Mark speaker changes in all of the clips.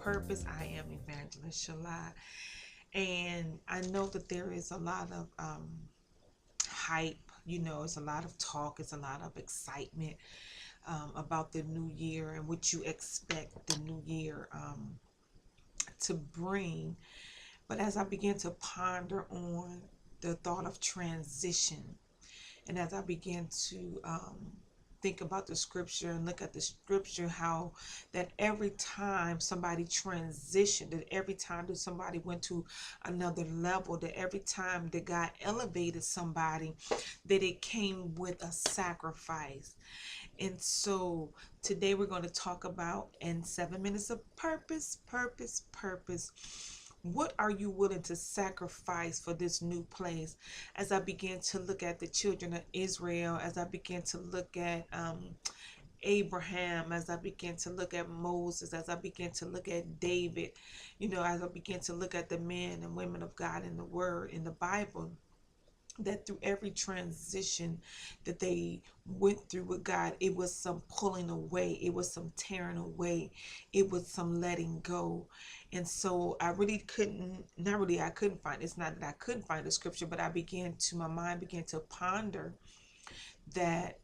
Speaker 1: Purpose. I am Evangelist Shala, and I know that there is a lot of hype. It's a lot of talk. It's a lot of excitement about the new year and what you expect the new year to bring. But as I began to ponder on the thought of transition, and as I began to think about the scripture and look at the scripture, how that every time somebody transitioned, that every time that somebody went to another level, that every time that God elevated somebody, that it came with a sacrifice. And so today we're going to talk about, in 7 minutes of purpose. What are you willing to sacrifice for this new place? As I began to look at the children of Israel, as I began to look at Abraham, as I began to look at Moses, as I began to look at David, as I began to look at the men and women of God in the Word, in the Bible, that through every transition that they went through with God, it was some pulling away, it was some tearing away, it was some letting go. And so I really couldn't, not really, I couldn't find, it's not that I couldn't find the scripture, but my mind began to ponder that,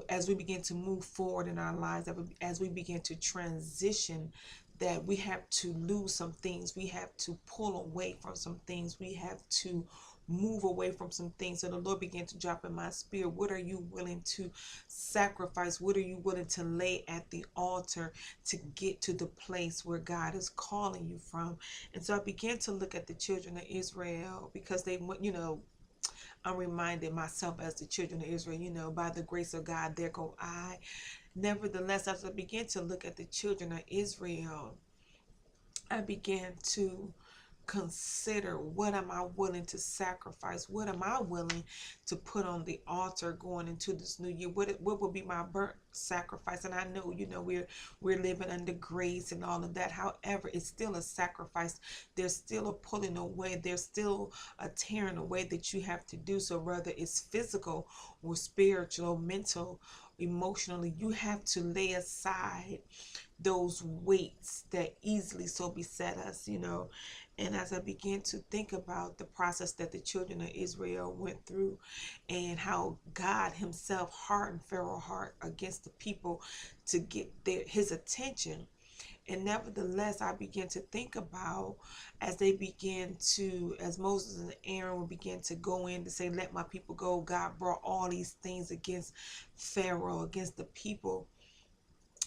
Speaker 1: as we begin to move forward in our lives, as we begin to transition, that we have to lose some things, we have to pull away from some things, we have to move away from some things. So the Lord began to drop in my spirit, what are you willing to sacrifice? What are you willing to lay at the altar to get to the place where God is calling you from? And so I began to look at the children of Israel, because they went, I'm reminded myself as the children of Israel, by the grace of God, there go I. Nevertheless, as I began to look at the children of Israel, I began to consider, what am I willing to sacrifice? What am I willing to put on the altar going into this new year? What will be my burnt sacrifice? And I know, we're living under grace and all of that. However, it's still a sacrifice. There's still a pulling away. There's still a tearing away that you have to do. So whether it's physical or spiritual, mental, emotionally, you have to lay aside those weights that easily so beset us. And as I began to think about the process that the children of Israel went through, and how God himself hardened Pharaoh's heart against the people to get his attention. And nevertheless, I began to think about, as Moses and Aaron began to go in to say, let my people go, God brought all these things against Pharaoh, against the people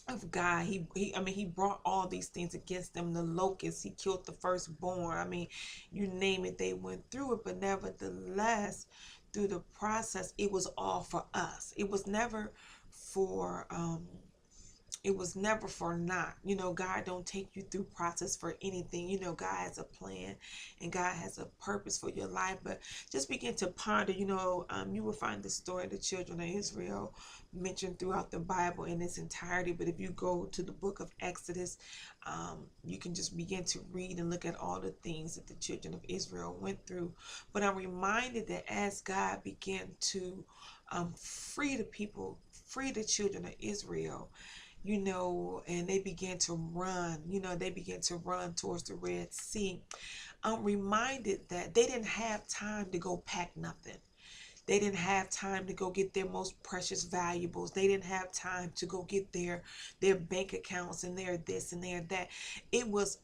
Speaker 1: of God. He brought all these things against them. The locusts, he killed the firstborn. You name it, they went through it. But nevertheless, through the process, it was all for us. It was never for not. God don't take you through process for anything. God has a plan and God has a purpose for your life. But just begin to ponder. You will find the story of the children of Israel mentioned throughout the Bible in its entirety. But if you go to the book of Exodus, you can just begin to read and look at all the things that the children of Israel went through. But I'm reminded that as God began to free the people, free the children of Israel, and they began to run towards the Red Sea. I'm reminded that they didn't have time to go pack nothing. They didn't have time to go get their most precious valuables. They didn't have time to go get their bank accounts and their this and their that. It was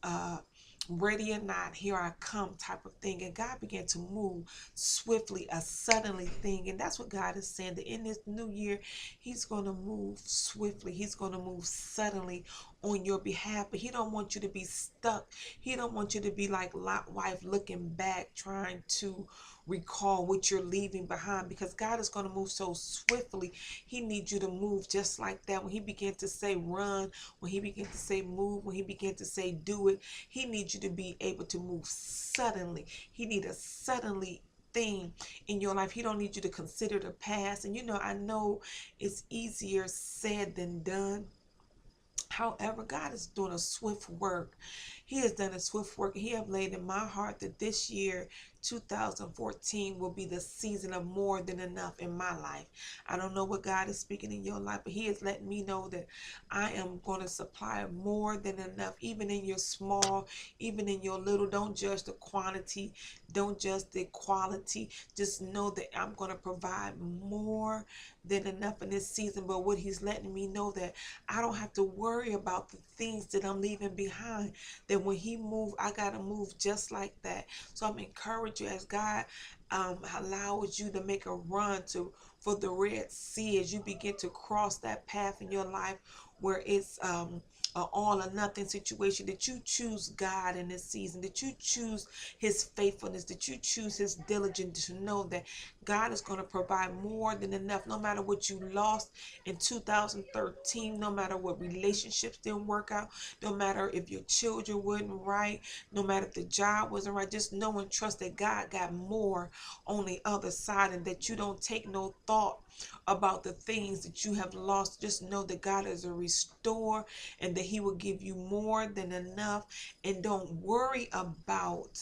Speaker 1: ready or not, here I come type of thing. And God began to move swiftly, a suddenly thing. And that's what God is saying, that in this new year, he's going to move swiftly. He's going to move suddenly on your behalf, but he don't want you to be stuck. He don't want you to be like Lot wife, looking back, trying to recall what you're leaving behind, because God is going to move so swiftly. He needs you to move just like that. When he began to say run, when he began to say move, when he began to say do it, he needs you to be able to move suddenly. He needs a suddenly thing in your life. He don't need you to consider the past. And I know it's easier said than done. However, God is doing a swift work. He has done a swift work. He have laid in my heart that this year, 2014, will be the season of more than enough in my life. I don't know what God is speaking in your life, but he is letting me know that I am going to supply more than enough, even in your small, even in your little. Don't judge the quantity. Don't judge the quality. Just know that I'm going to provide more than enough in this season. But what he's letting me know, that I don't have to worry about the things that I'm leaving behind. That when he move, I got to move just like that. So I'm encouraging you, as God allows you to make a run for the Red Sea, as you begin to cross that path in your life where it's an all or nothing situation, that you choose God in this season, that you choose his faithfulness, that you choose his diligence, to know that God is going to provide more than enough. No matter what you lost in 2013, no matter what relationships didn't work out, no matter if your children weren't right, no matter if the job wasn't right, just know and trust that God got more on the other side, and that you don't take no thought about the things that you have lost. Just know that God is a restorer, and that he will give you more than enough. And don't worry about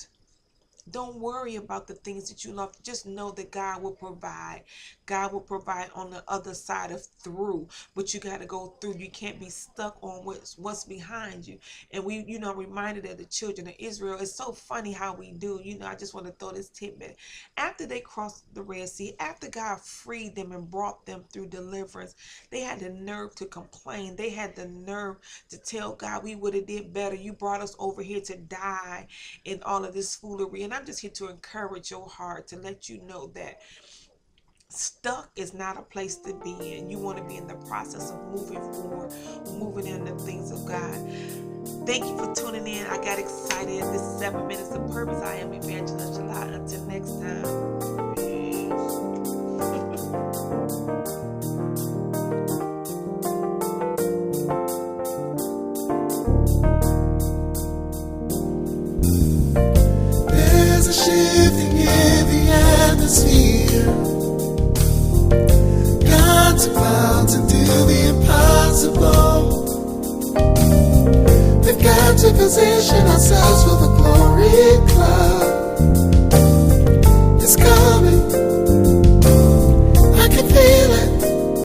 Speaker 1: the things that you love. Just know that God will provide. God will provide on the other side of through. But you got to go through. You can't be stuck on what's behind you. And we, reminded of the children of Israel. It's so funny how we do. I just want to throw this tidbit. After they crossed the Red Sea, after God freed them and brought them through deliverance, they had the nerve to complain. They had the nerve to tell God, we would have did better. You brought us over here to die in all of this foolery. And I'm just here to encourage your heart, to let you know that stuck is not a place to be in. You want to be in the process of moving forward, moving in the things of God. Thank you for tuning in. I got excited. This is 7 Minutes of Purpose. I am Evangelist Shala. Until next time.
Speaker 2: There's a shifting in the atmosphere. God's about to do the impossible. We've got to position ourselves for the glory cloud. It's coming.